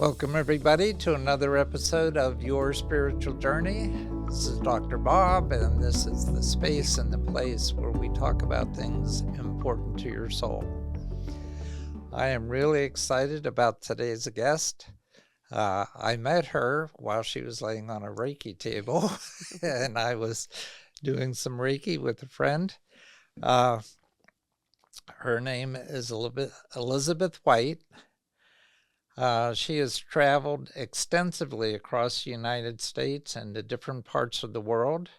Welcome, everybody, to another episode of Your Spiritual Journey. This is Dr. Bob, and this is the space and the place where we talk about things important to your soul. I am really excited about today's guest. I met her while she was laying on a Reiki table, and I was doing some Reiki with a friend. Her name is Elisabeth White. She has traveled extensively across the United States and to different parts of the world.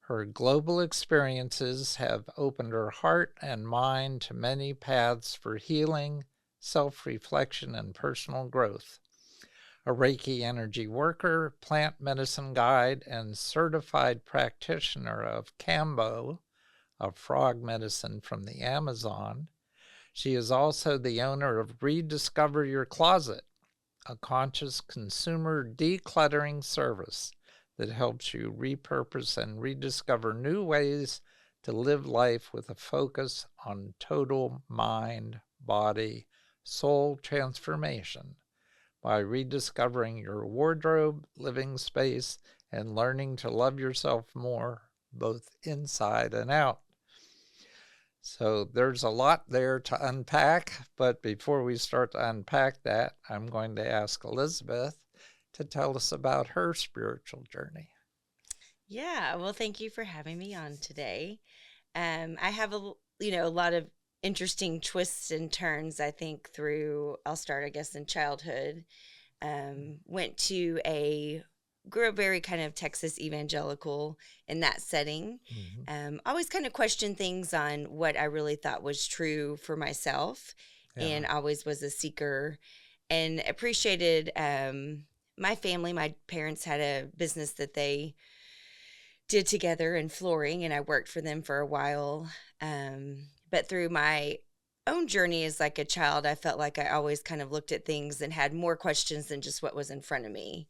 Her global experiences have opened her heart and mind to many paths for healing, self-reflection, and personal growth. A Reiki energy worker, plant medicine guide, and certified practitioner of Kambo, a frog medicine from the Amazon. She is also the owner of Rediscover Your Closet, a conscious consumer decluttering service that helps you repurpose and rediscover new ways to live life with a focus on total mind, body, soul transformation by rediscovering your wardrobe, living space, and learning to love yourself more, both inside and out. So there's a lot there to unpack, but before we start to unpack that, I'm going to ask Elisabeth to tell us about her spiritual journey. Yeah, well, thank you for having me on today. I have a lot of interesting twists and turns, I think, I'll start, I guess, in childhood. Went to grew up very kind of Texas evangelical in that setting. Always kind of questioned things on what I really thought was true for myself, and always was a seeker and appreciated my family. My parents had a business that they did together in flooring, and I worked for them for a while. But through my own journey as like a child, I felt like I always kind of looked at things and had more questions than just what was in front of me.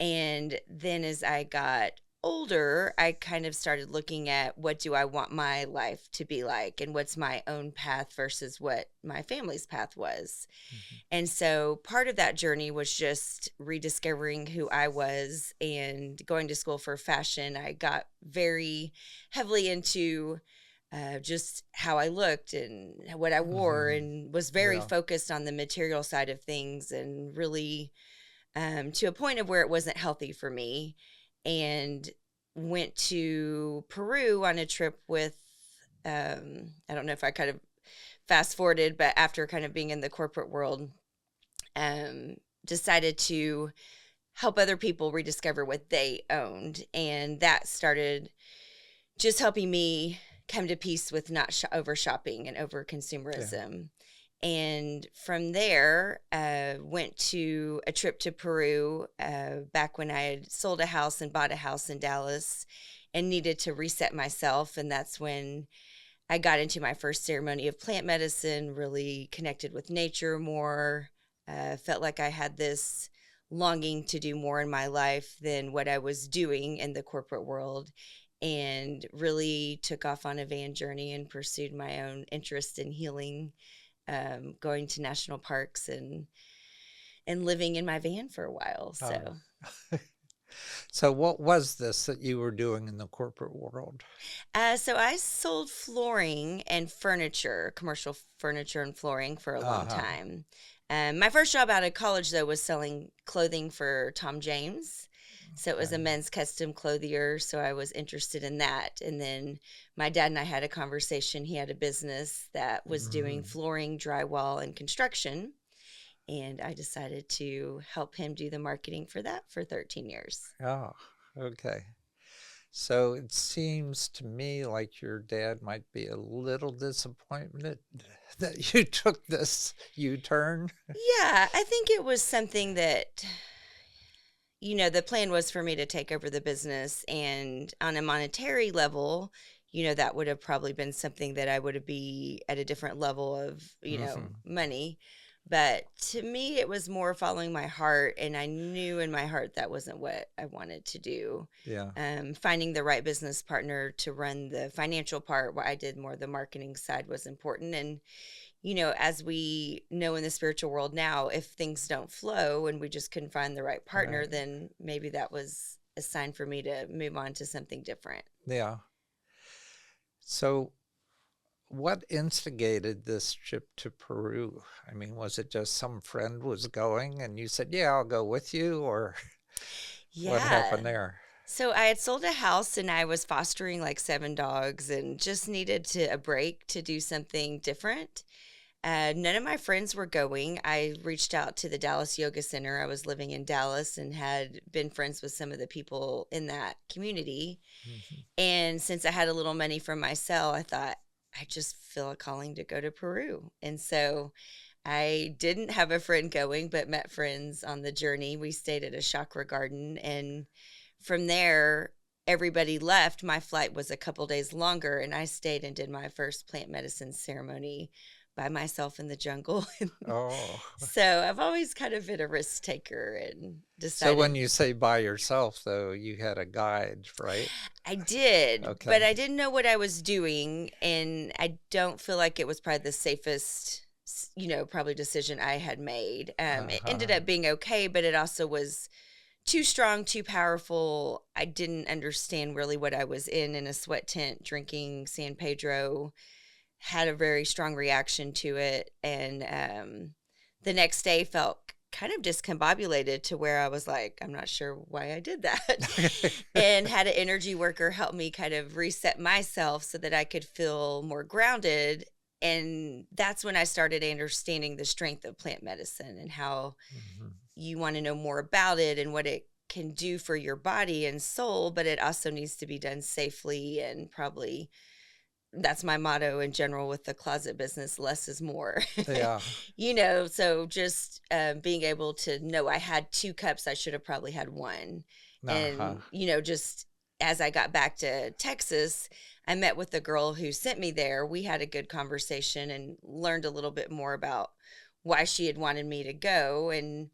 And then as I got older, I kind of started looking at what do I want my life to be like and what's my own path versus what my family's path was. And so part of that journey was just rediscovering who I was and going to school for fashion. I got very heavily into just how I looked and what I wore, and was very focused on the material side of things, and really to a point of where it wasn't healthy for me. And went to Peru on a trip with, I don't know if I kind of fast forwarded, but after kind of being in the corporate world, decided to help other people rediscover what they owned. And that started just helping me come to peace with not over shopping and over consumerism. And from there, went to a trip to Peru back when I had sold a house and bought a house in Dallas and needed to reset myself. And that's when I got into my first ceremony of plant medicine, really connected with nature more, felt like I had this longing to do more in my life than what I was doing in the corporate world, and really took off on a van journey and pursued my own interest in healing, going to national parks and living in my van for a while. So, So what was this that you were doing in the corporate world? so I sold flooring and furniture, commercial furniture and flooring for a long time. My first job out of college, though, was selling clothing for Tom James. So it was a men's custom clothier. So I was interested in that. And then my dad and I had a conversation. He had a business that was doing flooring, drywall, and construction. And I decided to help him do the marketing for that for 13 years. Oh, okay. So it seems to me like your dad might be a little disappointed that you took this U-turn. Yeah, I think it was something that, the plan was for me to take over the business, and on a monetary level, that would have probably been something that I would be at a different level of, money. But to me, it was more following my heart, and I knew in my heart that wasn't what I wanted to do. Finding the right business partner to run the financial part, where I did more the marketing side, was important. And as we know in the spiritual world now, if things don't flow and we just couldn't find the right partner, Right. then maybe that was a sign for me to move on to something different. Yeah. So, what instigated this trip to Peru? I mean, was it just some friend was going and you said, "Yeah, I'll go with you," or what Yeah. happened there? So I had sold a house and I was fostering like 7 dogs and just needed a break to do something different. None of my friends were going. I reached out to the Dallas Yoga Center. I was living in Dallas and had been friends with some of the people in that community. Mhm. And since I had a little money from my sale, I thought, I just feel a calling to go to Peru. And so I didn't have a friend going, but met friends on the journey. We stayed at a chakra garden. And from there, everybody left. My flight was a couple days longer, and I stayed and did my first plant medicine ceremony by myself in the jungle. Oh, So I've always kind of been a risk taker and so when decided you say by yourself, though, you had a guide, right? I did, but Okay. I didn't know what I was doing. And I don't feel like it was probably the safest, probably decision I had made. It ended Uh-huh. up being okay, but it also was too strong, too powerful. I didn't understand really what I was in a sweat tent drinking San Pedro. Had a very strong reaction to it, and the next day felt kind of discombobulated to where I was like, I'm not sure why I did that. And had an energy worker help me kind of reset myself so that I could feel more grounded. And that's when I started understanding the strength of plant medicine and how Mhm. you want to know more about it and what it can do for your body and soul, but it also needs to be done safely. And probably that's my motto in general with the closet business: less is more. Yeah. So just being able to know I had 2 cups, I should have probably had one. Uh-huh. And, just as I got back to Texas, I met with the girl who sent me there. We had a good conversation and learned a little bit more about why she had wanted me to go. And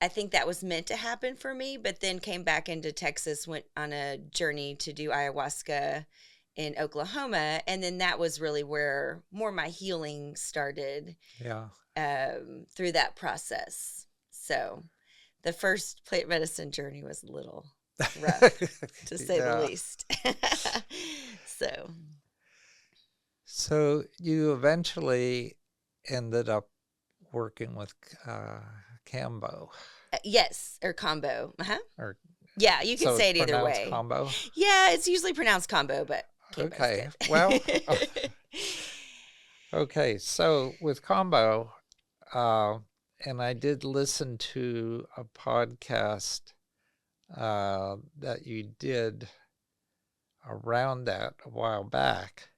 I think that was meant to happen for me, but then came back into Texas, went on a journey to do ayahuasca in Oklahoma. And then that was really where more my healing started Yeah. through that process. So the first plant medicine journey was a little rough, to say the Yeah. least. So, So you eventually ended up working with Cambo, yes, or combo. Uh-huh. or Yeah, you could so it's say it either pronounced way. combo. Yeah, it's usually pronounced combo, but Cambo's Okay. Well, good. okay. So with combo, uh, and I did listen to a podcast that you did around that a while back,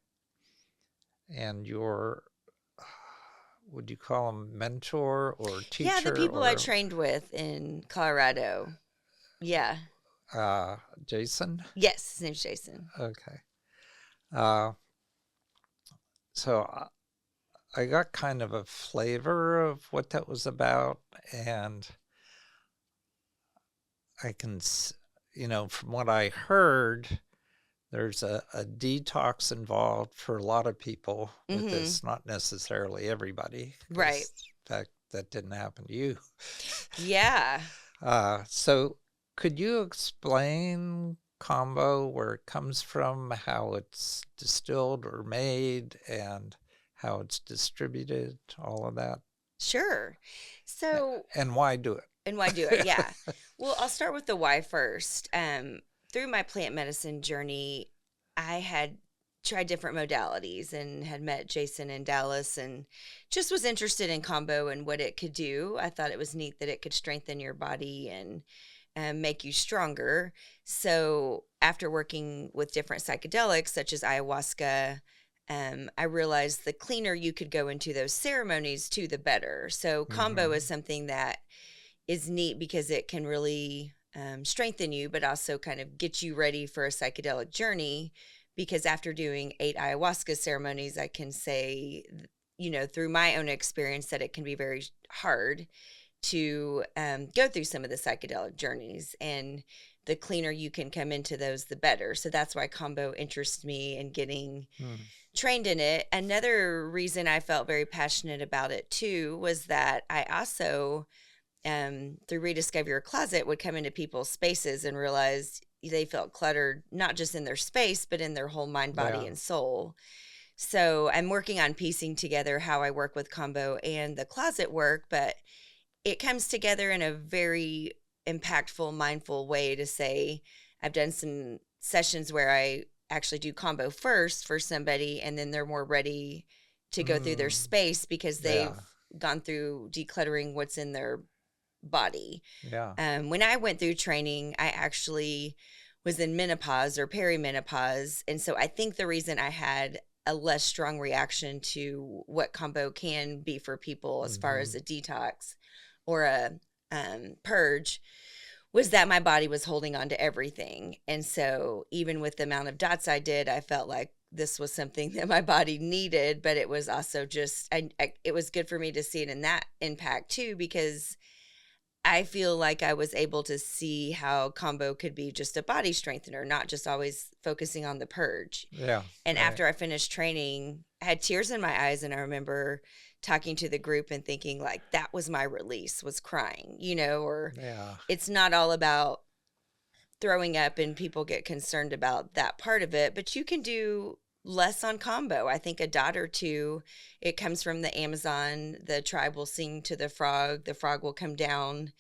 and your, would you call him mentor or Yeah, the teacher people I or trained with in Colorado. Yeah. Jason? Yes, his name's Jason. Okay. Uh, so I got kind of a flavor of what that was about, and I can, from what I heard, there's a detox involved for a lot of people with Mm-hmm. this, not necessarily everybody, Right. because that didn't happen to you. Yeah. So could you explain combo, where it comes from, how it's distilled or made, and how it's distributed, all of that, Sure. So, and why do and why do it? it? Yeah. Well, I'll start with the why first. Through my plant medicine journey, I had tried different modalities and had met Jason in Dallas and just was interested in combo and what it could do. I thought it was neat that it could strengthen your body and make you stronger. So, after working with different psychedelics such as ayahuasca, I realized the cleaner you could go into those ceremonies too, the better. So, combo is Hmm. something that is neat because it can really strengthen you, but also kind of get you ready for a psychedelic journey. Because after doing 8 ayahuasca ceremonies, I can say, through my own experience, that it can be very hard to go through some of the psychedelic journeys. And the cleaner you can come into those, the better. So that's why combo interests me in getting Mm. trained in it. Another reason I felt very passionate about it too was that I also, through Rediscover Your Closet, would come into people's spaces and realize they felt cluttered, not just in their space, but in their whole mind, body, Yeah. and soul. So I'm working on piecing together how I work with combo and the closet work, but it comes together in a very impactful, mindful way to say, I've done some sessions where I actually do combo first for somebody, and then they're more ready to go through their Mm. space because they've Yeah. gone through decluttering what's in their body. Yeah. When I went through training, I actually was in menopause or perimenopause. And so I think the reason I had a less strong reaction to what combo can be for people as far as Hmm. a detox or a purge was that my body was holding on to everything. And so even with the amount of dots I did, I felt like this was something that my body needed, but it was also just, it was good for me to see it in that impact too, because I feel like I was able to see how combo could be just a body strengthener, not just always focusing on the purge. Yeah. And Right. after I finished training, I had tears in my eyes, and I remember talking to the group and thinking like that was my release, was crying, or Yeah. it's not all about throwing up and people get concerned about that part of it, but you can do less on combo. I think a dot or two, it comes from the Amazon. The tribe will sing to the frog will come down.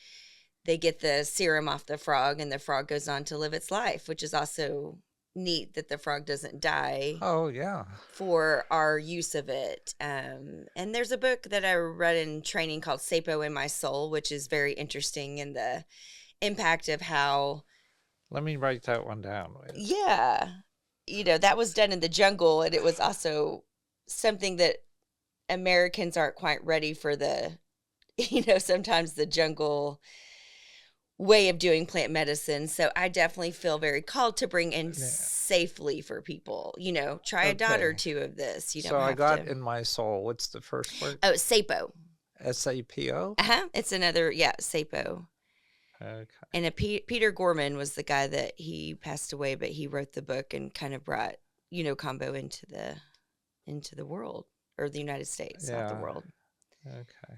They get the serum off the frog, and the frog goes on to live its life, which is also neat that the frog doesn't die Oh, yeah. for our use of it. And there's a book that I read in training called Sapo in My Soul, which is very interesting in the impact of how, Let me write that one down. Wait. yeah, that was done in the jungle. And it was also something that Americans aren't quite ready for the, sometimes the jungle way of doing plant medicine. So I definitely feel very called to bring in Yeah. safely for people, try a dot or Okay. two of this. You So don't I have got to. in my soul. What's the first word? Oh, Sapo. SAPO? It's another, yeah, Sapo. Okay. And Peter Gorman was the guy that he passed away, but he wrote the book and kind of brought, combo into the world, or the United States, not the Yeah. world. Okay.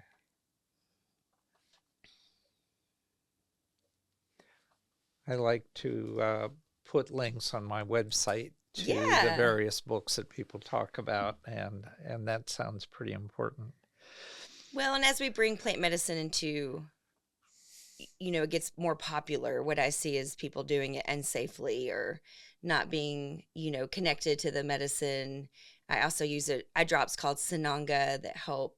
I like to put links on my website to the Yeah. various books that people talk about, and that sounds pretty important. Well, and as we bring plant medicine into, it gets more popular, what I see is people doing it unsafely or not being, connected to the medicine. I also use eye drops called Sananga that help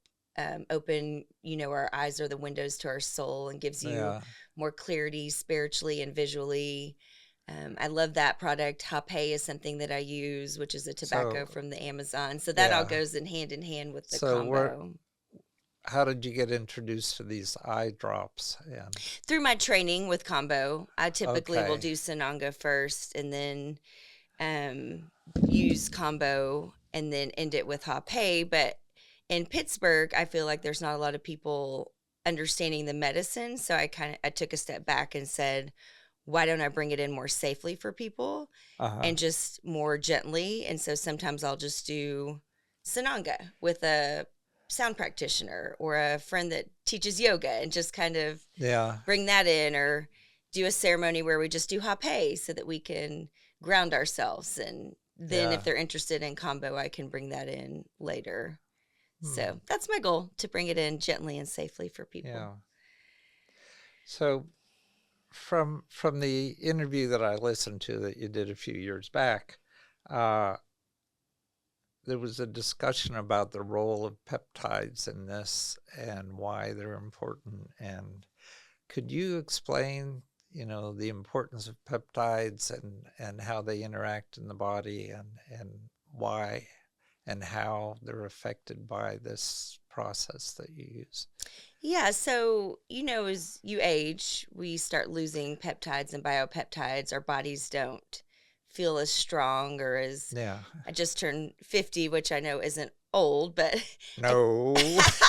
open, our eyes are the windows to our soul and gives you Yeah. more clarity spiritually and visually. I love that product. Hape is something that I use, which is a tobacco So, from the Amazon. So that all yeah. goes in hand with the So combo. how did you get introduced to these eye drops? And Through my training with combo, I typically will okay. do Sananga first and then use combo and then end it with Hape. But in Pittsburgh, I feel like there's not a lot of people understanding the medicine. So I took a step back and said, why don't I bring it in more safely for people Uh-huh. and just more gently? And so sometimes I'll just do Sananga with a sound practitioner or a friend that teaches yoga and just kind of Yeah. bring that in, or do a ceremony where we just do Hape so that we can ground ourselves. And then Yeah. if they're interested in combo, I can bring that in later. Hmm. So that's my goal, to bring it in gently and safely for people. Yeah. So from the interview that I listened to that you did a few years back, there was a discussion about the role of peptides in this and why they're important. And could you explain, the importance of peptides and how they interact in the body and why and how they're affected by this process that you use? Yeah, so as you age, we start losing peptides and biopeptides. Our bodies don't feel as strong or as, Yeah. I just turned 50, which I know isn't old, but I, No,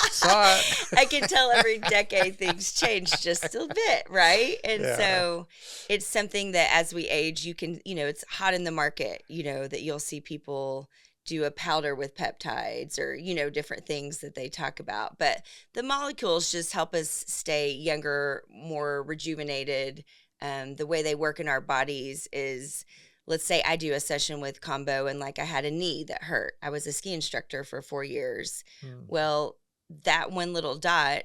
it's not. I can tell every decade things change just a bit, right? And Yeah, so it's something that as we age, you can, it's hot in the market, that you'll see people do a powder with peptides or, different things that they talk about. But the molecules just help us stay younger, more rejuvenated. The way they work in our bodies is, let's say I do a session with combo and like I had a knee that hurt. I was a ski instructor for 4 years. mm, Well, that one little dot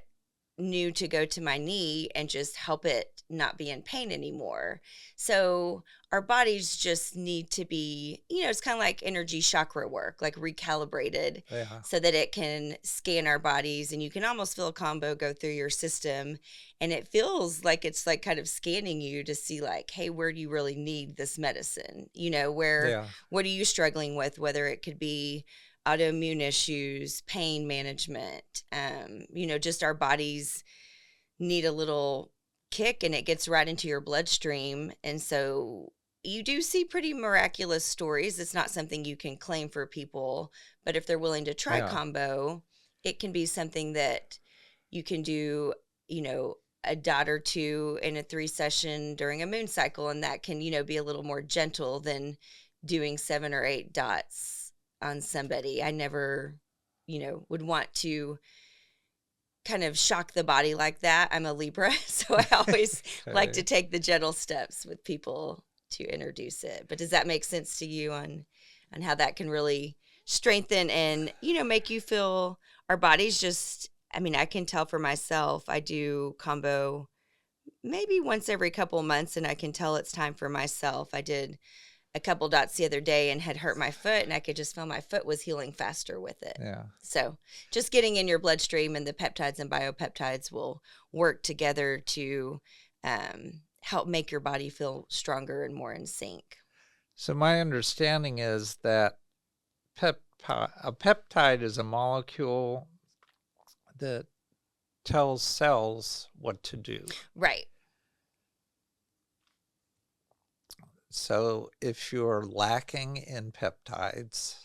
knew to go to my knee and just help it not be in pain anymore. So our bodies just need to be, it's kind of like energy chakra work, like recalibrated yeah, so that it can scan our bodies and you can almost feel a combo go through your system. And it feels like it's like kind of scanning you to see like, hey, where do you really need this medicine? yeah. What are you struggling with? Whether it could be autoimmune issues, pain management, just our bodies need a little kick and it gets right into your bloodstream. And so you do see pretty miraculous stories. It's not something you can claim for people, but if they're willing to try Yeah. combo, it can be something that you can do, a dot or two in a 3 session during a moon cycle. And that can, be a little more gentle than doing 7 or 8 dots on somebody. I never, would want to kind of shock the body like that. I'm a Libra, so I always like to Okay. take the gentle steps with people to introduce it. But does that make sense to you on how that can really strengthen and, make you feel our bodies just I mean, I can tell for myself. I do combo maybe once every couple months and I can tell it's time for myself. I did a couple dots the other day and had hurt my foot and I could just feel my foot was healing faster with it. Yeah. So, just getting in your bloodstream and the peptides and biopeptides will work together to help make your body feel stronger and more in sync. So my understanding is that a peptide is a molecule that tells cells what to do. Right. So if you're lacking in peptides,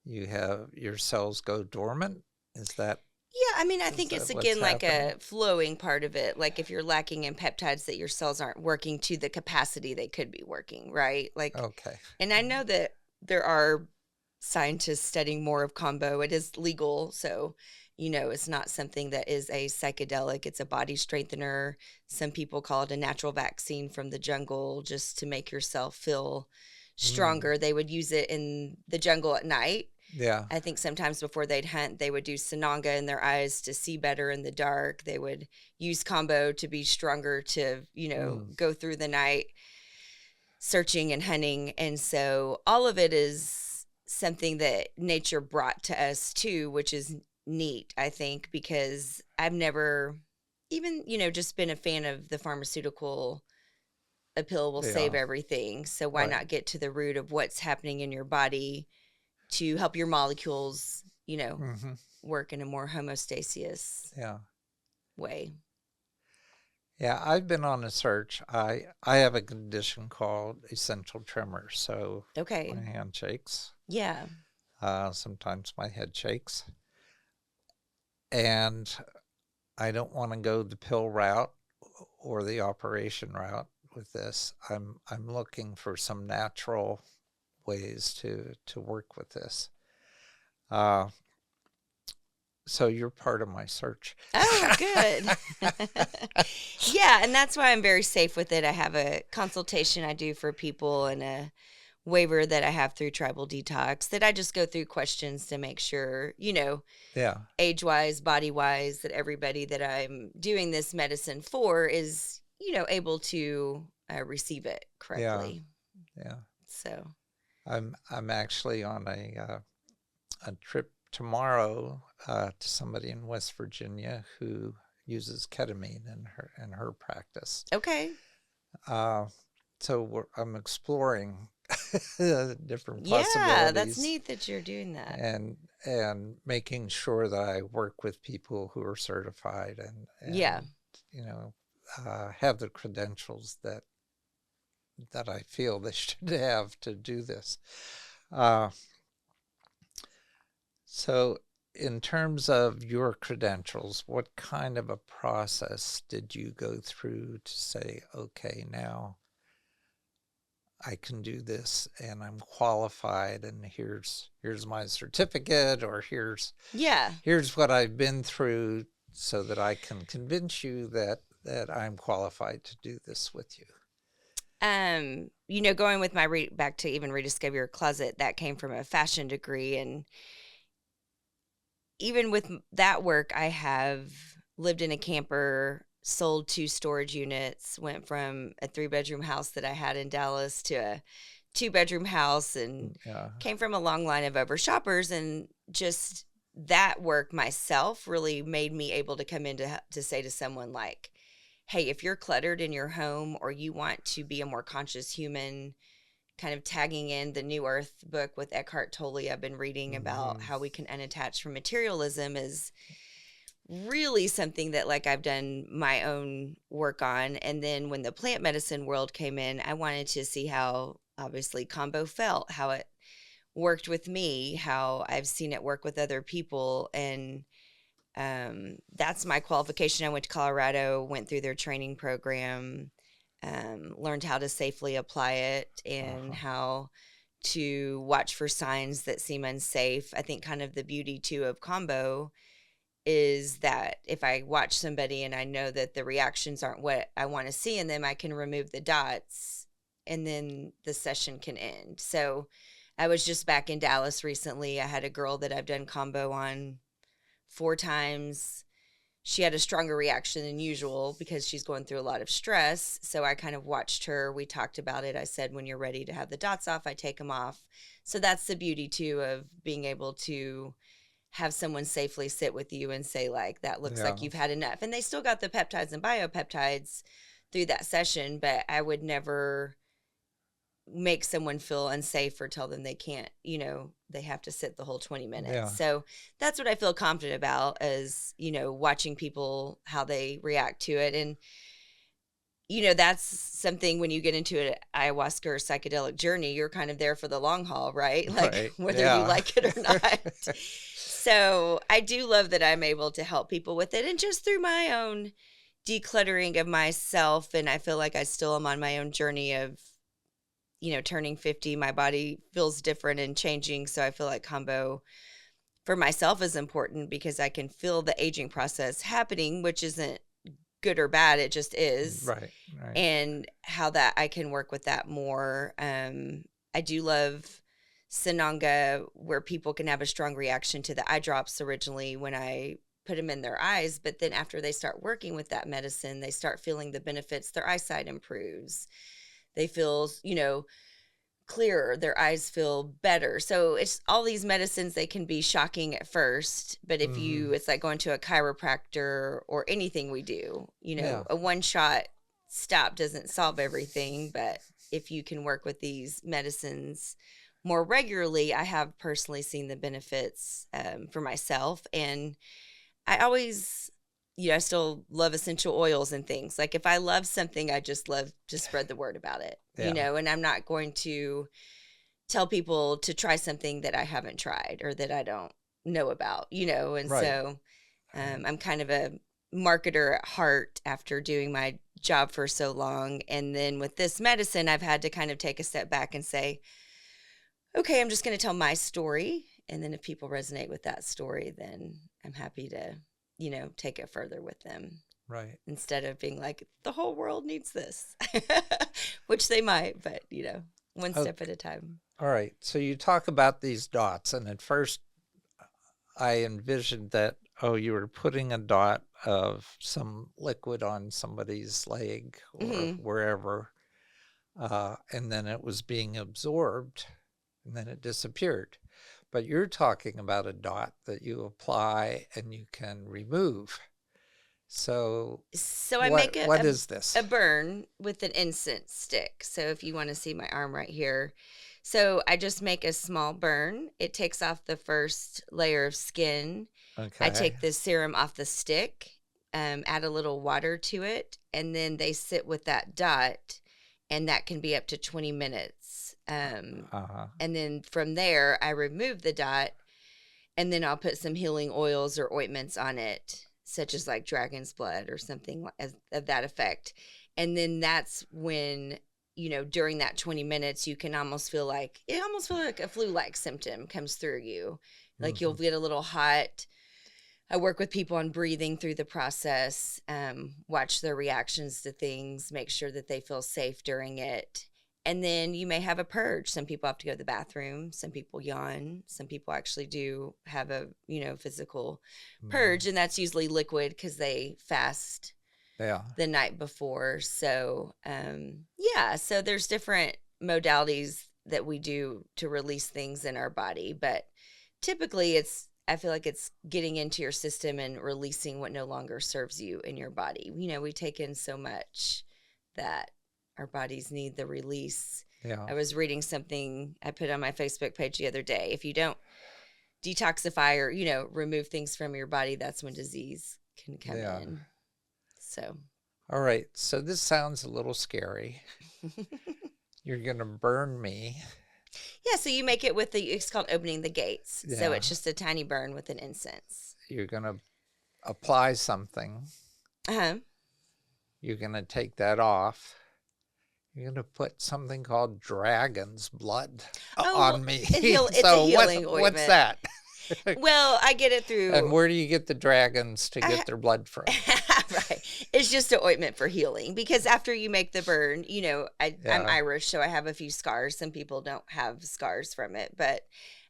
your cells go dormant. Is that Yeah, I mean, I is think that it's what's again like happening? a flowing part of it. Like if you're lacking in peptides, that your cells aren't working to the capacity they could be working, right? Like, Okay. and I know that there are scientists studying more of combo. It is legal, so it's not something that is a psychedelic. It's a body strengthener. Some people call it a natural vaccine from the jungle just to make yourself feel Mm, stronger. They would use it in the jungle at night. yeah. I think sometimes before they'd hunt, they would do Sananga in their eyes to see better in the dark. They would use combo to be stronger to, Mm, go through the night searching and hunting. And so all of it is something that nature brought to us too, which is neat, I think, because I've never even, just been a fan of the pharmaceutical a pill will save yeah. everything. So why Right. not get to the root of what's happening in your body to help your molecules, Hmm. work in a more homeostasis Yeah. way. Yeah. I've been on a search. I have a condition called essential tremor. So Okay. my hand shakes. Yeah. Sometimes my head shakes, and I don't want to go the pill route or the operation route with this. I'm looking for some natural ways to work with this. Uh, so you're part of my search. Oh, good. Yeah, and that's why I'm very safe with it. I have a consultation I do for people and a waiver that I have through Tribal Detox that I just go through questions to make sure, Yeah, age wise, body wise, that everybody that I'm doing this medicine for is, able to receive it yeah, correctly. yeah. So, I'm actually on a trip tomorrow to somebody in West Virginia who uses ketamine in her practice. okay. Uh, I'm exploring different Yeah, that's possibilities neat that you're doing that. and making sure that I work with people who are certified Yeah. and you know have the credentials that I feel they should have to do this. Uh, So, in terms of your credentials, what kind of a process did you go through to say, okay, now I can do this and I'm qualified and here's my certificate, or Yeah. here's what I've been through so that I can convince you that I'm qualified to do this with you. Going with my back to even Rediscover Your Closet, that came from a fashion degree. And even with that work, I have lived in a camper, sold 2 storage units, went from a 3-bedroom house that I had in Dallas to a 2-bedroom house, and Yeah. came from a long line of over shoppers. And just that work myself really made me able to come in to say to someone like, hey, if you're cluttered in your home or you want to be a more conscious human, kind of tagging in the New Earth book with Eckhart Tolle I've been reading about how we can unattach from materialism, is really something that like I've done my own work on. And then when the plant medicine world came in, I wanted to see how obviously combo felt, how it worked with me, how I've seen it work with other people. And that's my qualification. I went to Colorado, went through their training program, learned how to safely apply it and how to watch for signs that seem unsafe. I think kind of the beauty too of combo is that if I watch somebody and I know that the reactions aren't what I want to see in them, I can remove the dots and then the session can end. So I was just back in Dallas recently. I had a girl that I've done combo on 4 times. She had a stronger reaction than usual because she's going through a lot of stress. So I kind of watched her. We talked about it. I said, when you're ready to have the dots off, I take them off. So that's the beauty too of being able to have someone safely sit with you and say, like, that looks like you've had enough. And they still got the peptides and biopeptides through that session, but I would never make someone feel unsafe or tell them they can't, they have to sit the whole 20 minutes. Yeah. So that's what I feel confident about, is, watching people, how they react to it. And, that's something when you get into an ayahuasca or psychedelic journey, you're kind of there for the long haul, right? Like Right. whether Yeah. you like it or not. So I do love that I'm able to help people with it, and just through my own decluttering of myself. And I feel like I still am on my own journey of, turning 50, my body feels different and changing. So I feel like combo for myself is important because I can feel the aging process happening, which isn't good or bad. It just is. Right. And how that I can work with that more. I do love Sananga, where people can have a strong reaction to the eye drops originally when I put them in their eyes. But then after they start working with that medicine, they start feeling the benefits. Their eyesight improves. They feel, clearer. Their eyes feel better. So it's all these medicines, they can be shocking at first, but if it's like going to a chiropractor or anything we do, a one shot stop doesn't solve everything. But if you can work with these medicines more regularly, I have personally seen the benefits for myself. And I always, I still love essential oils and things. Like if I love something, I just love to spread the word about it, and I'm not going to tell people to try something that I haven't tried or that I don't know about, and Right. so I'm kind of a marketer at heart after doing my job for so long. And then with this medicine, I've had to kind of take a step back and say, okay, I'm just going to tell my story. And then if people resonate with that story, then I'm happy to, take it further with them. Right. Instead of being like, the whole world needs this, which they might, but, one step at a time. All right. So you talk about these dots, and at first I envisioned that, you were putting a dot of some liquid on somebody's leg or wherever, and then it was being absorbed, and then it disappeared. But you're talking about a dot that you apply and you can remove. So I make what is this? A burn with an incense stick. So if you want to see my arm right here. So I just make a small burn. It takes off the first layer of skin. Okay. I take the serum off the stick, add a little water to it, and then they sit with that dot, and that can be up to 20 minutes. And then from there, I remove the dot, and then I'll put some healing oils or ointments on it, such as like dragon's blood or something of that effect. And then that's when, during that 20 minutes, you can almost feel like a flu-like symptom comes through you. Like you'll Mhm. get a little hot. I work with people on breathing through the process, watch their reactions to things, make sure that they feel safe during it. And then you may have a purge. Some people have to go to the bathroom. Some people yawn. Some people actually do have a, physical Mhm. purge. And that's usually liquid because they fast Yeah. the night before. So, yeah, so there's different modalities that we do to release things in our body. But typically I feel like it's getting into your system and releasing what no longer serves you in your body. We take in so much that our bodies need the release. Yeah. I was reading something I put on my Facebook page the other day. If you don't detoxify or, remove things from your body, that's when disease can come Yeah. in. So, All right. So this sounds a little scary. You're going to burn me. yeah, so you make it with it's called opening the gates. So Yeah. it's just a tiny burn with an incense. You're going to apply something. Uh-huh. You're going to take that off. You're going to put something called dragon's blood Oh, on me. it's a So healing what's ointment. that? Well, I get it And through. where do you get the dragons to I, get their blood from? right. It's just an ointment for healing because after you make the burn, I'm Yeah. Irish, so I have a few scars. Some people don't have scars from it, but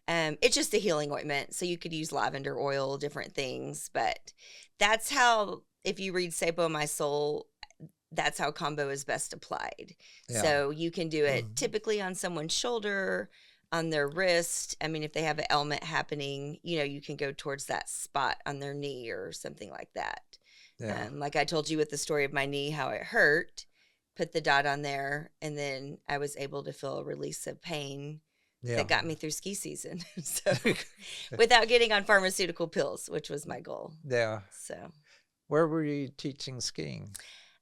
it's just a healing ointment. So you could use lavender oil, different things, but that's how, if you read Sapo My Soul, that's how combo is best applied. Yeah. So you can do it typically on someone's shoulder, on their wrist. I mean, if they have an ailment happening, you can go towards that spot on their knee or something like that. Yeah. Like I told you with the story of my knee, how it hurt, put the dot on there, and then I was able to feel a release of pain Yeah. that got me through ski season. So without getting on pharmaceutical pills, which was my goal. Yeah. So Where were you teaching skiing?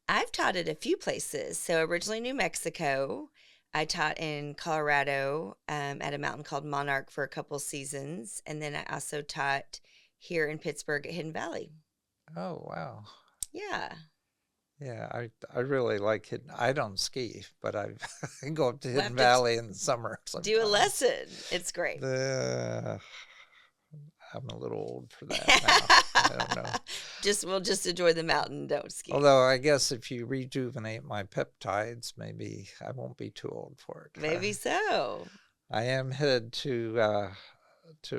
I've taught at a few places. So originally New Mexico. I taught in Colorado at a mountain called Monarch for a couple seasons. And then I also taught here in Pittsburgh at Hidden Valley. Oh, wow. Yeah. Yeah, I really like Hidden. I don't ski, but I go up to We'll Hidden have to Valley in the summer do a sometimes. lesson. It's great. I'm a little old for that now. I don't know. We'll just enjoy the mountain, don't ski. Although I guess if you rejuvenate my peptides, maybe I won't be too old for it. Maybe so. I am headed to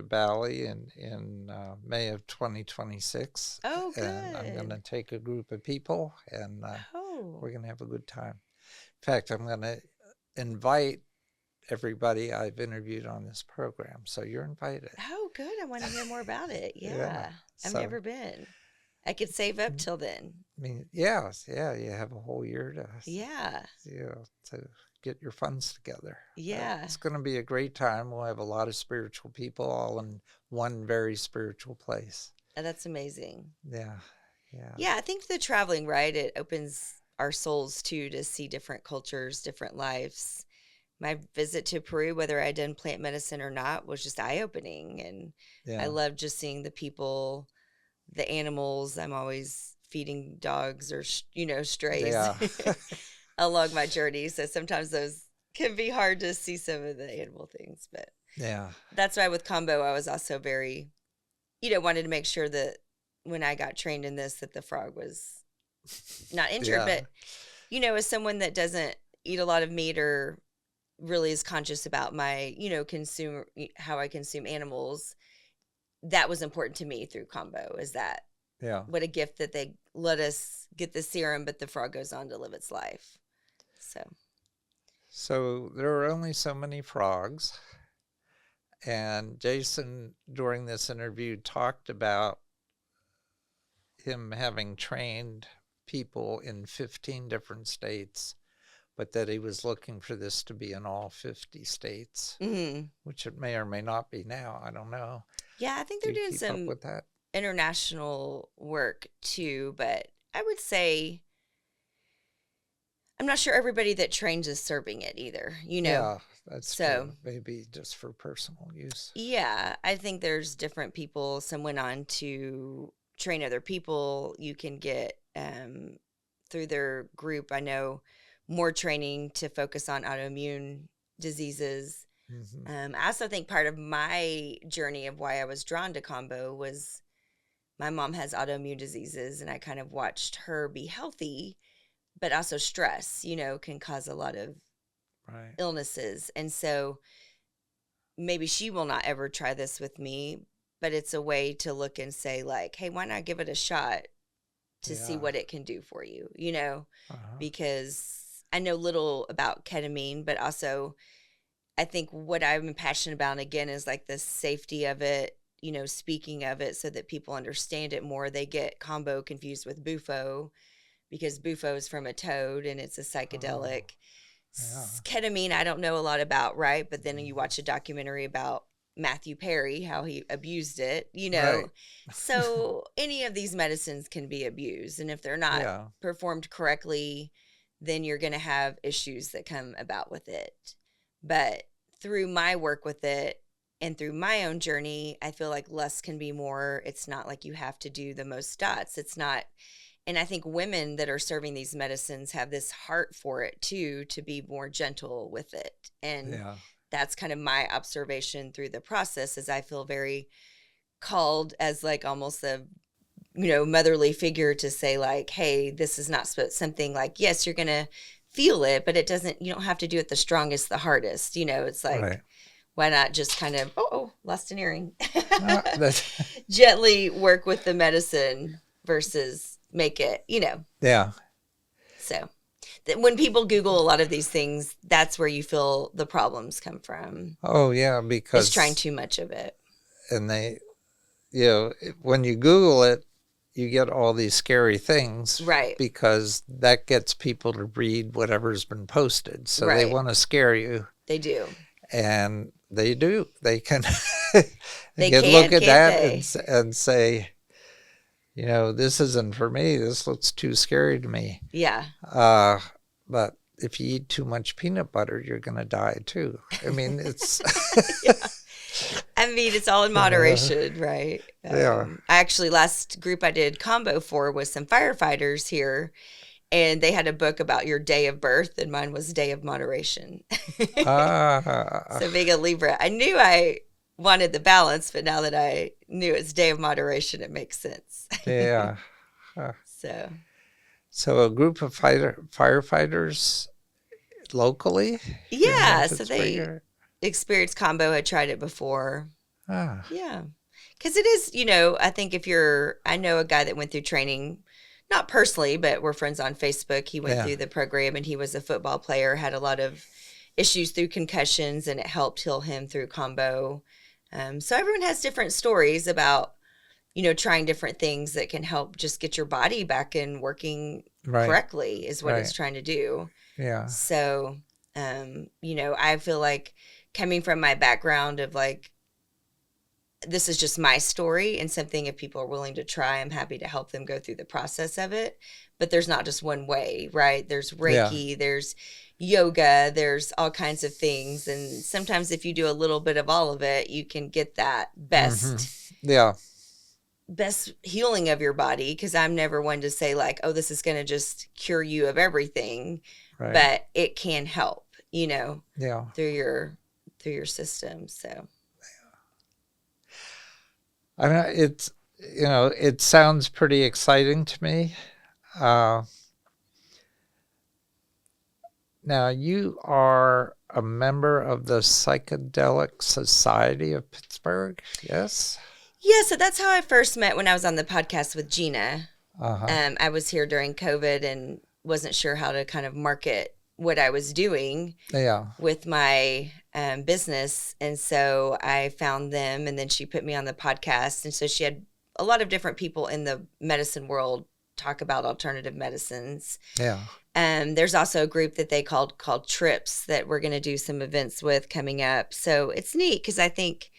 Bali in May of 2026. Oh, And I'm going to good. take a group of people, and Oh, we're going to have a good time. In fact, I'm going to invite everybody I've interviewed on this program. So you're invited. oh, good. I want to hear more about it. Yeah. Yeah. I've So, never been. I could save up till then. I mean, yeah, you have a whole year Yeah. to get your funds together. Yeah. It's going to be a great time. We'll have a lot of spiritual people all in one very spiritual place. That's amazing. Yeah. Yeah. Yeah. I think the traveling, right? It opens our souls too to see different cultures, different lives. My visit to Peru, whether I'd done plant medicine or not, was just eye opening. And I Yeah. love just seeing the people, the animals. I'm always feeding dogs or, strays Yeah. along my journey. So sometimes those can be hard to see some of the animal things. But Yeah. that's why with combo, I was also very, wanted to make sure that when I got trained in this, that the frog was not injured. Yeah. But, as someone that doesn't eat a lot of meat or really is conscious about my, how I consume animals, that was important to me through combo, is that Yeah. what a gift that they let us get the serum, but the frog goes on to live its life. So there are only so many frogs. And Jason, during this interview, talked about him having trained people in 15 different states, but that he was looking for this to be in all 50 states, which it may or may not be now. I don't know. Yeah, I think Do they're you doing keep up some with that? international work too, but I would say I'm not sure everybody that trains is serving it either, Yeah, that's So, true. Maybe just for personal use. yeah, I think there's different people. Some went on to train other people. You can get through their group, I know, more training to focus on autoimmune diseases. Hmm. I also think part of my journey of why I was drawn to combo was my mom has autoimmune diseases, and I kind of watched her be healthy, but also stress, can cause a lot of Right. illnesses. And so maybe she will not ever try this with me, but it's a way to look and say, like, hey, why not give it a shot to see Yeah. what it can do for you, Uh-huh. because I know little about ketamine, but also I think what I'm passionate about again is like the safety of it, speaking of it so that people understand it more. They get combo confused with bufo because bufo is from a toad and it's a Oh, psychedelic. yeah. Ketamine, I don't know a lot about, right? But then you watch a documentary about Matthew Perry, how he abused it, Right. So any of these medicines can be abused. And if they're not Yeah. performed correctly, then you're going to have issues that come about with it. But through my work with it and through my own journey, I feel like less can be more. It's not like you have to do the most dots. It's not. And I think women that are serving these medicines have this heart for it too, to be more gentle with it. And Yeah. that's kind of my observation through the process, is I feel very called as like almost a motherly figure to say like, hey, this is not something like, yes, you're gonna feel it, but you don't have to do it the strongest, the hardest. It's like, Right. why not just kind of, lost an earring, That's gently work with the medicine versus make it, yeah. so when people Google a lot of these things, that's where you feel the problems come from, Oh, yeah. is trying Because too much of it. and they, when you Google it, you get all these scary things Right, because that gets people to read whatever's been posted. So they right. want to scare you, They do. and they do. They can they They can look can, at can't that they? and say, this isn't for me. This looks too scary to me. Yeah. Uh, but if you eat too much peanut butter, you're going to die too. I mean, it's Yeah. I mean, it's all in uh, moderation, right? yeah. I actually, last group I did combo for was some firefighters here, and they had a book about your day of birth, and mine was day of moderation. Ah, So being a Libra, I knew I wanted the balance, but now that I knew it's day of moderation, it makes sense. yeah. Uh, So, so a group of firefighters locally here in yeah, so Pittsburgh they area? experienced combo, had tried it before. Ah, Yeah. Because it is, I think I know a guy that went through training, not personally, but we're friends on Facebook. He went yeah. through the program and he was a football player, had a lot of issues through concussions, and it helped heal him through combo. So everyone has different stories about, trying different things that can help just get your body back in working Right, correctly, is what it's right. trying to do. Yeah, So, I feel like coming from my background of like, this is just my story and something, if people are willing to try, I'm happy to help them go through the process of it. But there's not just one way, right? There's yeah. Reiki, there's yoga, there's all kinds of things. And sometimes if you do a little bit of all of it, you can get that Hmm. best Yeah, best healing of your body. Because I'm never one to say like, oh, this is going to just cure you of everything, right. but it can help, Yeah. through your system. So I mean, it sounds pretty exciting to me. Uh, Now, you are a member of the Psychedelic Society of Pittsburgh, yes? yeah, so that's how I first met when I was on the podcast with Gina. Uh-huh. I was here during COVID and wasn't sure how to kind of market what I was doing Yeah, with my business. And so I found them, and then she put me on the podcast. And so she had a lot of different people in the medicine world talk about alternative medicines. yeah. There's also a group that they called Trips that we're going to do some events with coming up. So it's neat because I think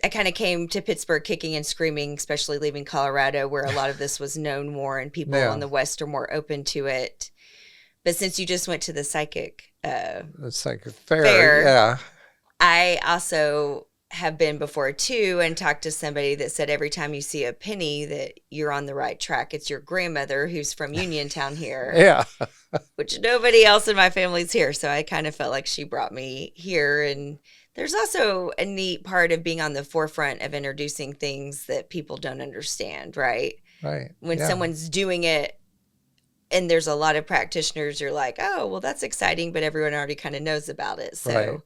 I kind of came to Pittsburgh kicking and screaming, especially leaving Colorado, where a lot of this was known more and people Yeah. on the West are more open to it. But since you just went to the psychic It's like a fair. fair, Yeah. I also have been before too and talked to somebody that said every time you see a penny that you're on the right track. It's your grandmother who's from Uniontown here, Yeah. which nobody else in my family's here. So I kind of felt like she brought me here. And there's also a neat part of being on the forefront of introducing things that people don't understand, right? Right. When Yeah. someone's doing it and there's a lot of practitioners, you're like, oh, well, that's exciting, but everyone already kind of knows about it. So Right.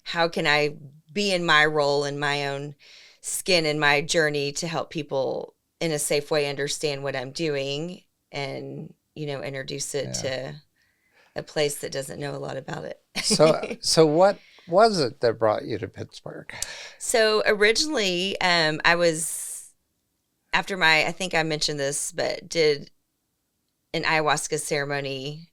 how can I be in my role, in my own skin, in my journey to help people in a safe way understand what I'm doing and, introduce it Yeah. to a place that doesn't know a lot about it. So what was it that brought you to Pittsburgh? So originally, I was, after I think I mentioned this, but did an ayahuasca ceremony,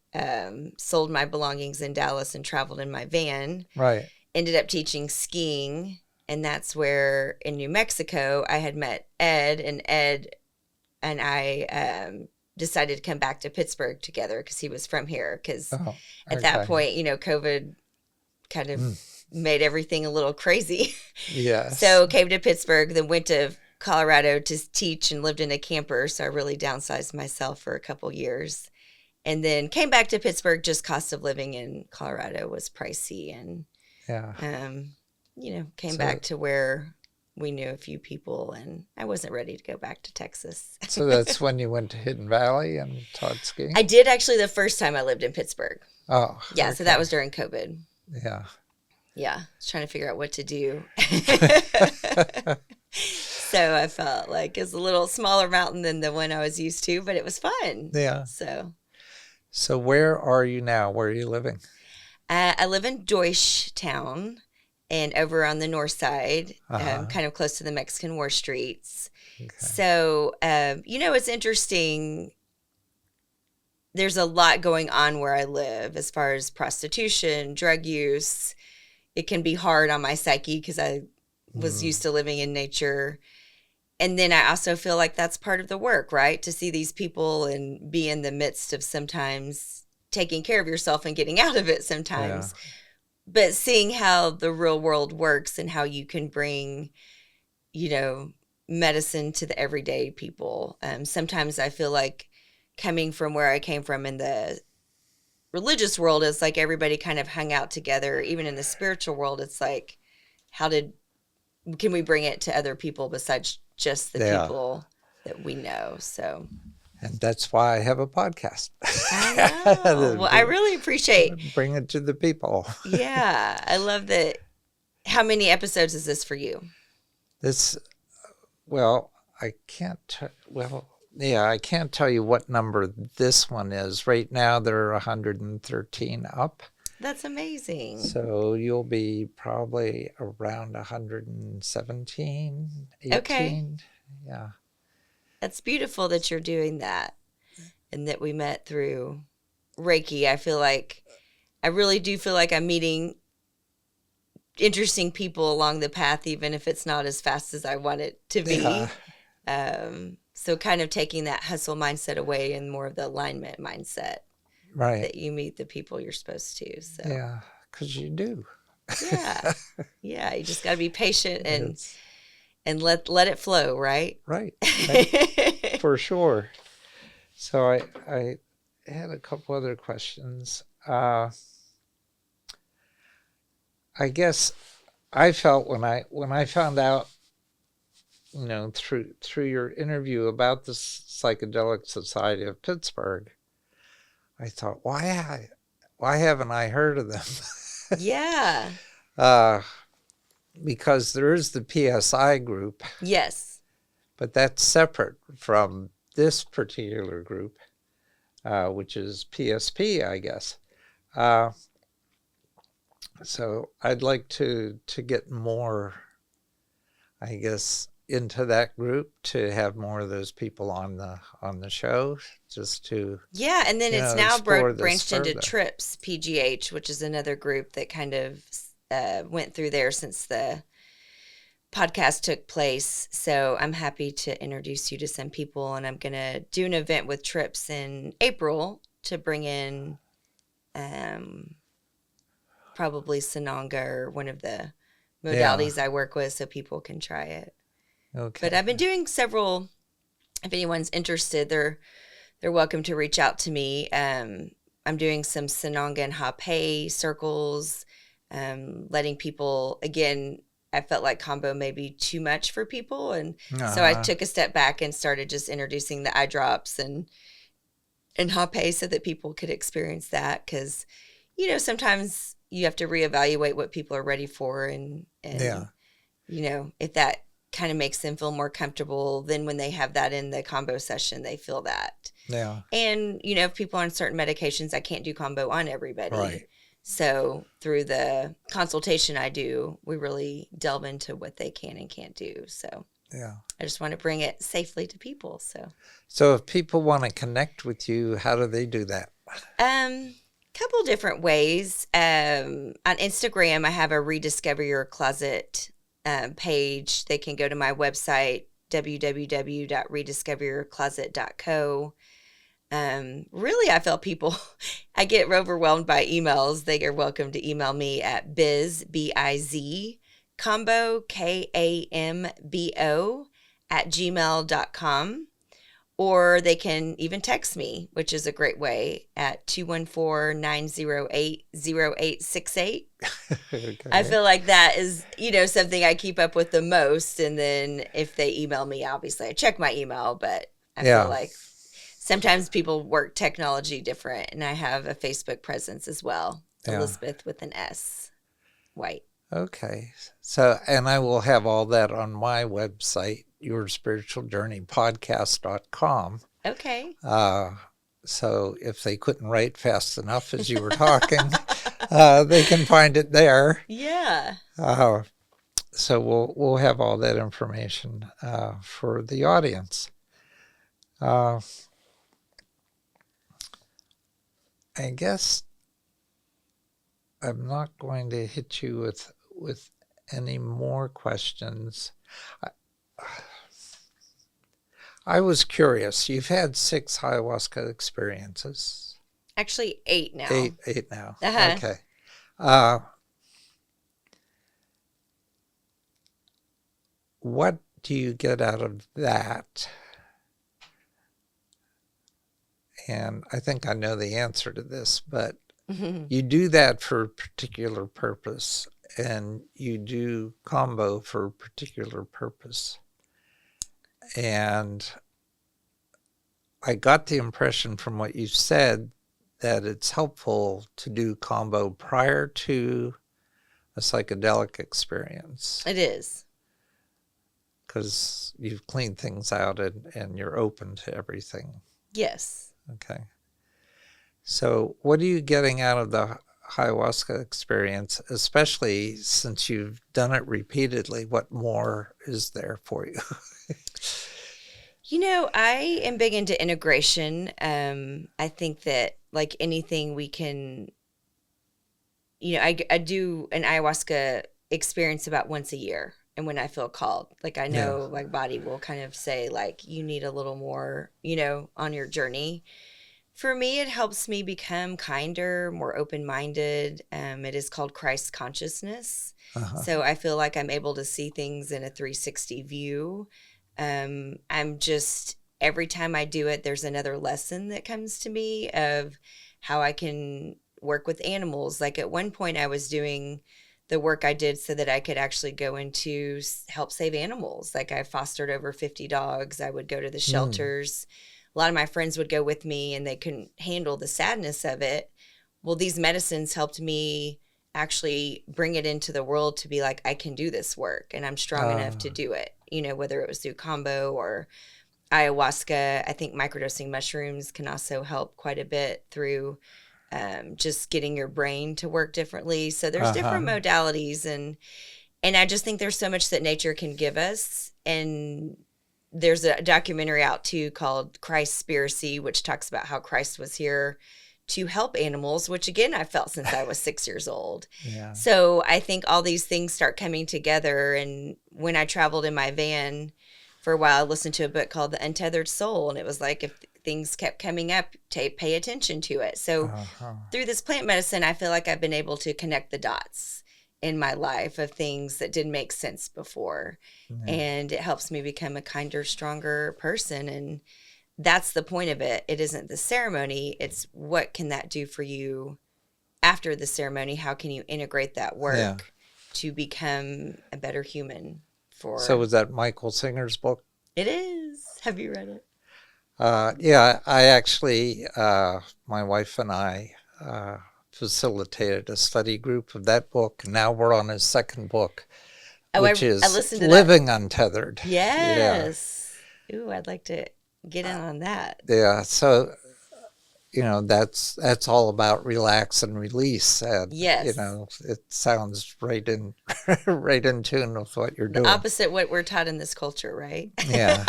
sold my belongings in Dallas and traveled in my van. Right. Ended up teaching skiing, and that's where in New Mexico I had met Ed, and I decided to come back to Pittsburgh together because he was from here. Because Oh, at that okay. point, COVID kind of made everything a little crazy. Yes. So came to Pittsburgh, then went to Colorado to teach and lived in a camper. So I really downsized myself for a couple years. And then came back to Pittsburgh. Just cost of living in Colorado was pricey, and Yeah. came So- back to where we knew a few people, and I wasn't ready to go back to Texas. So that's when you went to Hidden Valley and taught skiing? I did actually the first time I lived in Pittsburgh. Oh. Yeah, so that okay. was during COVID. Yeah. Yeah, I was trying to figure out what to do. So I felt like it was a little smaller mountain than the one I was used to, but it was fun. Yeah. So where are you now? Where are you living? I live in Deutschtown and over on the north side, Uh-huh. kind of close to the Mexican War Streets. Okay. So, it's interesting. There's a lot going on where I live as far as prostitution, drug use. It can be hard on my psyche because I was used to living in nature. And then I also feel like that's part of the work, right? To see these people and be in the midst of sometimes taking care of yourself and getting out of it sometimes. But seeing how the real world works and how you can bring, medicine to the everyday people. Sometimes I feel like coming from where I came from in the religious world, it's like everybody kind of hung out together. Even in the spiritual world, it's like, can we bring it to other people besides just the people that we know? So, and that's why I have a podcast. I know. Well, I really appreciate. Bring it to the people. Yeah, I love that. How many episodes is this for you? I can't. I can't tell you what number this one is. Right now, there are 113 up. That's amazing. So you'll be probably around 117, 18. Okay. Yeah. That's beautiful that you're doing that and that we met through Reiki. I really do feel like I'm meeting interesting people along the path, even if it's not as fast as I want it to be. Yeah. So kind of taking that hustle mindset away and more of the alignment mindset. Right. That you meet the people you're supposed to. So Yeah, because you do. Yeah. Yeah. You just got to be patient and let it flow, right? Right. For sure. So I had a couple other questions. I guess I felt when I found out, through your interview about the Psychedelic Society of Pittsburgh, I thought, why haven't I heard of them? Yeah. Because there is the PSI group. Yes. But that's separate from this particular group, which is PSP, I guess. So I'd like to get more, I guess, into that group, to have more of those people on the show, just to and then it's now branched into further. Trips PGH, which is another group that kind of went through there since the podcast took place. So I'm happy to introduce you to some people, and I'm going to do an event with Trips in April to bring in probably Sananga or one of the Yeah. modalities I work with so people can try it. Okay. But I've been doing several. If anyone's interested, they're welcome to reach out to me. I'm doing some Sananga and Hape circles, letting people, again, I felt like combo may be too much for people. And so I took a step back and started just introducing the eye drops and Hape so that people could experience that. Because, sometimes you have to reevaluate what people are ready for. And Yeah. if that kind of makes them feel more comfortable, then when they have that in the combo session, they feel that. Yeah. And, if people are on certain medications, I can't do combo on everybody. Right. So through the consultation I do, we really delve into what they can and can't do. So Yeah. I just want to bring it safely to people. So if people want to connect with you, how do they do that? Couple different ways. On Instagram, I have a Rediscover Your Closet page. They can go to my website, www.rediscoveryourcloset.co. Really, I felt people, I get overwhelmed by emails. They are welcome to email me at biz, combo, KAMBO @gmail.com. Or they can even text me, which is a great way, at 214-908-0868. Okay. I feel like that is, something I keep up with the most. And then if they email me, obviously I check my email, but I feel like sometimes people work technology different. And I have a Facebook presence as well, Elisabeth with an S, White. Okay. So, and I will have all that on my website, yourspiritualjourneypodcast.com. Okay. So if they couldn't write fast enough as you were talking, they can find it there. Yeah. So we'll have all that information for the audience. I guess I'm not going to hit you with any more questions. I was curious. You've had 6 ayahuasca experiences. Actually, 8 now. 8 now. Uh-huh. Okay. What do you get out of that? And I think I know the answer to this, but you do that for a particular purpose, and you do combo for a particular purpose. And I got the impression from what you said that it's helpful to do combo prior to a psychedelic experience. It is. Because you've cleaned things out and you're open to everything. Yes. Okay. So what are you getting out of the ayahuasca experience, especially since you've done it repeatedly? What more is there for you? I am big into integration. I think that like anything we can, I do an ayahuasca experience about once a year. And when I feel called, like I know my body will kind of say like, you need a little more, on your journey. For me, it helps me become kinder, more open-minded. It is called Christ consciousness. So I feel like I'm able to see things in a 360 view. I'm just, every time I do it, there's another lesson that comes to me of how I can work with animals. Like at one point I was doing the work I did so that I could actually go into help save animals. Like I fostered over 50 dogs. I would go to the shelters. A lot of my friends would go with me and they couldn't handle the sadness of it. Well, these medicines helped me actually bring it into the world to be like, I can do this work and I'm strong enough to do it, whether it was through combo or ayahuasca. I think microdosing mushrooms can also help quite a bit through just getting your brain to work differently. So there's different modalities and I just think there's so much that nature can give us. And there's a documentary out too called Christspiracy, which talks about how Christ was here to help animals, which again, I felt since I was 6 years old. Yeah. So I think all these things start coming together. And when I traveled in my van for a while, I listened to a book called The Untethered Soul. And it was like, if things kept coming up, pay attention to it. So Uh-huh. through this plant medicine, I feel like I've been able to connect the dots in my life of things that didn't make sense before. Yeah. And it helps me become a kinder, stronger person. And that's the point of it. It isn't the ceremony. It's what can that do for you after the ceremony? How can you integrate that work Yeah. to become a better human? So was that Michael Singer's book? It is. Have you read it? Yeah, I actually, my wife and I facilitated a study group of that book. Now we're on his second book, which I is listened to Living Untethered. Yes. Ooh, I'd like to get in on that. Yeah. So, that's all about relax and release. And, Yes. it sounds right in, right in tune with what you're doing. Opposite what we're taught in this culture, right? Yeah.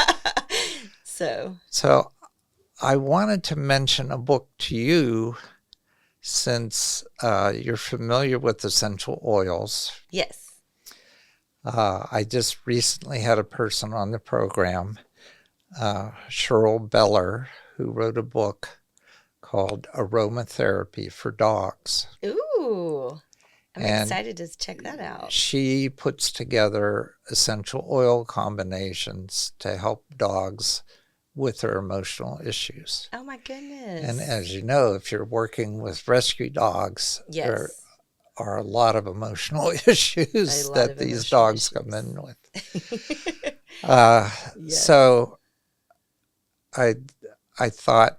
So I wanted to mention a book to you since you're familiar with essential oils. Yes. I just recently had a person on the program, Cheryl Beller, who wrote a book called Aromatherapy for Dogs. Ooh, I'm And excited to check that out. She puts together essential oil combinations to help dogs with their emotional issues. Oh my goodness. And as you know, if you're working with rescue dogs, Yes. there are a lot of emotional issues that these dogs come in with. Yes. So I thought,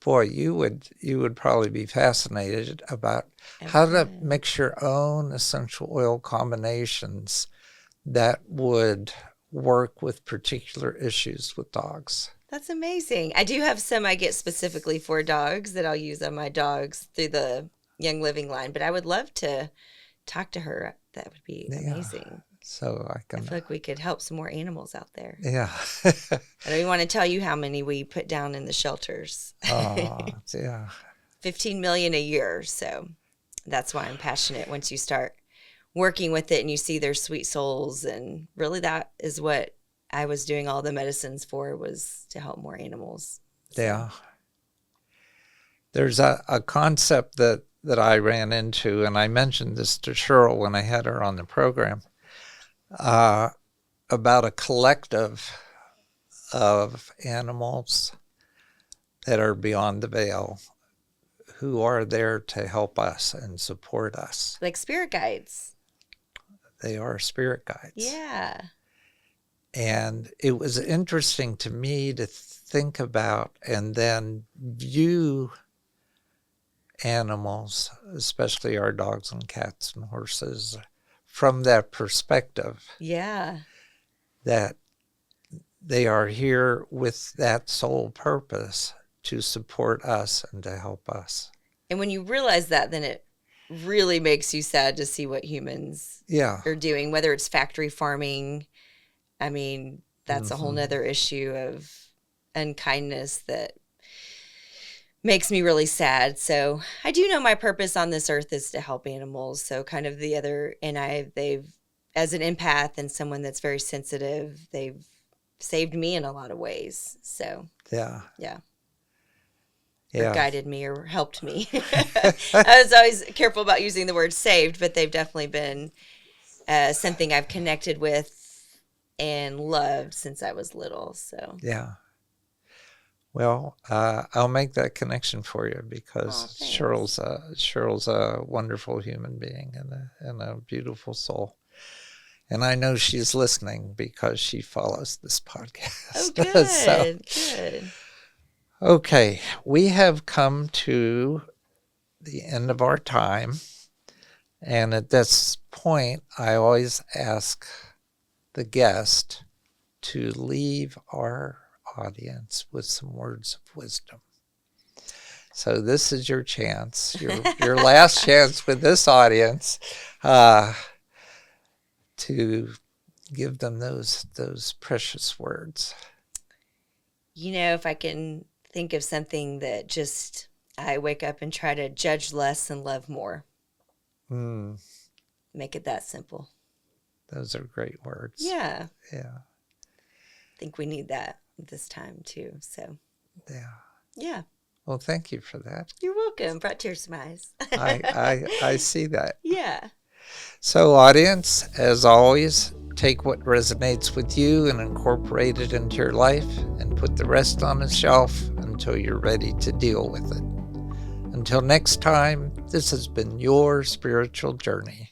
boy, you would probably be fascinated about how to mix your own essential oil combinations that would work with particular issues with dogs. That's amazing. I do have some I get specifically for dogs that I'll use on my dogs through the Young Living line, but I would love to talk to her. That would be amazing. So I feel like we could help some more animals out there. Yeah. I don't even want to tell you how many we put down in the shelters. Oh, yeah. 15 million a year. So that's why I'm passionate. Once you start working with it and you see their sweet souls, and really that is what I was doing all the medicines for, was to help more animals. So. Yeah. There's a concept that I ran into, and I mentioned this to Cheryl when I had her on the program, about a collective of animals that are beyond the veil, who are there to help us and support us. Like spirit guides. They are spirit guides. Yeah. And it was interesting to me to think about and then view animals, especially our dogs and cats and horses, from that perspective. Yeah. That they are here with that sole purpose to support us and to help us. And when you realize that, then it really makes you sad to see what humans are doing, whether it's factory farming. I mean, that's a whole nother issue of unkindness that makes me really sad. So I do know my purpose on this earth is to help animals. So kind of the other, and they've, as an empath and someone that's very sensitive, they've saved me in a lot of ways. So yeah. Or guided me or helped me. I was always careful about using the word saved, but they've definitely been something I've connected with and loved since I was little. So yeah. Well, I'll make that connection for you because Cheryl's a wonderful human being and a beautiful soul. And I know she's listening because she follows this podcast. Oh, good. Good. Okay, we have come to the end of our time. And at this point, I always ask the guest to leave our audience with some words of wisdom. So this is your chance, your last chance with this audience, to give them those precious words. You know, if I can think of something that just I wake up and try to judge less and love more. Mm, Make it that simple. those are great words. Yeah. Yeah. I think we need that this time too. So, yeah. Well, thank you for that. You're welcome. Brought tears to my eyes. I see that. Yeah. So, audience, as always, take what resonates with you and incorporate it into your life, and put the rest on a shelf until you're ready to deal with it. Until next time, this has been your spiritual journey.